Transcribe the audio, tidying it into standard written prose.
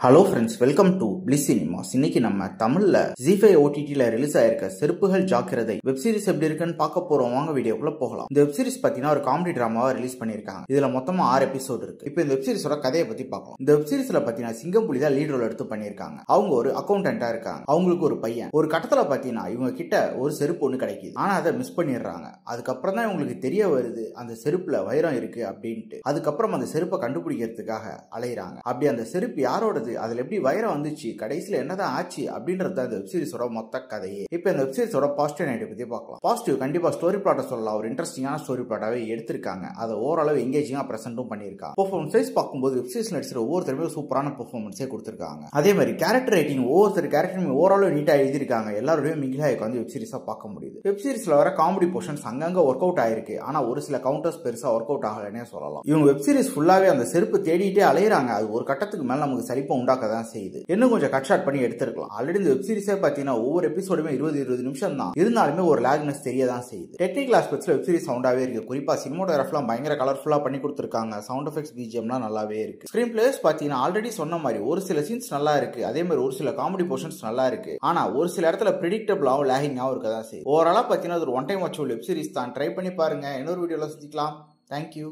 Hello friends, welcome to bliss cinemas. இன்னைக்கு நம்ம தமிழ்ல ஜி5 OTTல ரிலீஸ் ஆயிருக்க செருப்புகள் ஜாக்கிரதை வெப் சீரிஸ் எப்படி இருக்குன்னு பார்க்க போறோம். வாங்க வீடியோக்குள்ள போகலாம். இந்த வெப் சீரிஸ் பாத்தீங்கன்னா ஒரு காமெடி டிராமாவா ரிலீஸ் பண்ணிருக்காங்க. இதுல மொத்தமா 6 எபிசோட் இருக்கு. இப்போ இந்த வெப் சீரிஸோட கதையை பத்தி பார்க்கலாம். இந்த வெப் சீரிஸ்ல பாத்தீங்கன்னா சிங்கம்புலி தான் லீட் ரோல் எடுத்து பண்ணிருக்காங்க. அவங்க ஒரு அக்கௌண்டன்டா இருக்காங்க. அவங்களுக்கு ஒரு பையன். ஒரு கட்டத்துல பாத்தீங்கன்னா இவங்க கிட்ட ஒரு செருப்பு ஒண்ணு கிடைக்குது. ஆனா அதை மிஸ் பண்ணிடுறாங்க. அதுக்கப்புறம் தான் இவங்களுக்கு தெரிய வருது அந்த செருப்புல வைரம் இருக்கு அப்படின்ட்டு. அதுக்கப்புறம் அந்த செருப்பை கண்டுபிடிக்கிறதுக்காக அலையிறாங்க. அப்படி அந்த செருப்பு யாரோடது, அதுல எப்படி வைரம் வந்துச்சு, கடைசியில என்னதான் ஆச்சு அப்படின்றது அந்த வெப் சீரிஸோட மொத்த கதையே. இப்போ இந்த வெப் சீரிஸோட பாசிட்டிவ் நைட் பத்தி பார்க்கலாம். பாசிட்டிவ் கண்டிப்பா ஸ்டோரி பிளாட்டை சொல்லலாம். ஒரு இன்ட்ரெஸ்டிங்கான ஸ்டோரி பிளாட்டாவே எடுத்திருக்காங்க. அதை ஓரளவு எங்கேஜிங்கா பிரசன்ட்டும் பண்ணிருக்காங்க. பெர்ஃபார்மன்ஸ் வைஸ் பார்க்கும்போது வெப் சீரிஸ் நடிச்ச ஒவ்வொருத்தருமே சூப்பரான பெர்ஃபார்மன்ஸே கொடுத்திருக்காங்க. அதே மாதிரி கேரக்டர் ரைட்டிங் ஒவ்வொருத்தர் கேரக்டருமே ஓரளவு நீட்டா எழுதிருக்காங்க. எல்லாரோடய மிங்கிலாக வந்து வெப் சீரிஸா பார்க்க முடியுது. வெப் சீரிஸ்ல வர காமெடி போர்ஷன்ஸ் அங்கங்க ஒர்க் அவுட் ஆயிருக்கு. ஆனா ஒரு சில கவுண்டர்ஸ் பெருசா ஒர்க் அவுட் ஆகலன்னே சொல்லலாம். இவங்க வெப் சீரிஸ் ஃபுல்லாவே அந்த செருப்பு தேடிட்டே அலையறாங்க. அது ஒரு கட்டத்துக்கு மேல நமக்கு சலிப்பை உண்டாக்க தான் செய்யுது. இன்னும் கொஞ்சம் கட் ஷார்ட் பண்ணி எடுத்துருக்கலாம். ஆல்ரெடி இந்த வெப் சீரிஸே பாத்தீங்கன்னா ஒவ்வொரு எபிசோடுமே 20 நிமிஷம் தான் இருந்தாலுமே ஒரு லாக்னஸ் தெரியதான் செய்யுது. டெக்னிக்கல் ஆஸ்பெக்ட்ஸ்ல வெப் சீரிஸ் சவுண்டாவே இருக்கு. குறிப்பா சினிமோட்டோகிராஃபிலாம் பயங்கர கலர்ஃபுல்லா பண்ணி கொடுத்திருக்காங்க. சவுண்ட் எஃபெக்ட்ஸ் பிஜிஎம்லாம் நல்லாவே இருக்கு. ஸ்கிரீன் பிளேஸ் பாத்தீங்கன்னா ஆல்ரெடி சொன்ன மாதிரி ஒரு சில சீன்ஸ் நல்லா இருக்கு. அதே மாதிரி ஒரு சில காமெடி போர்ஷன்ஸ் நல்லா இருக்கு. ஆனா ஒரு சில இடத்துல பிரெடிக்டபிளாவும் லாகிங்காவும் இருக்கதான் செய்யுது. ஓவராலா பாத்தீங்கன்னா ஒரு one time watchable web series தான். ட்ரை பண்ணி பாருங்க. இன்னொரு வீடியோல சந்திக்கலாம். தேங்க்யூ.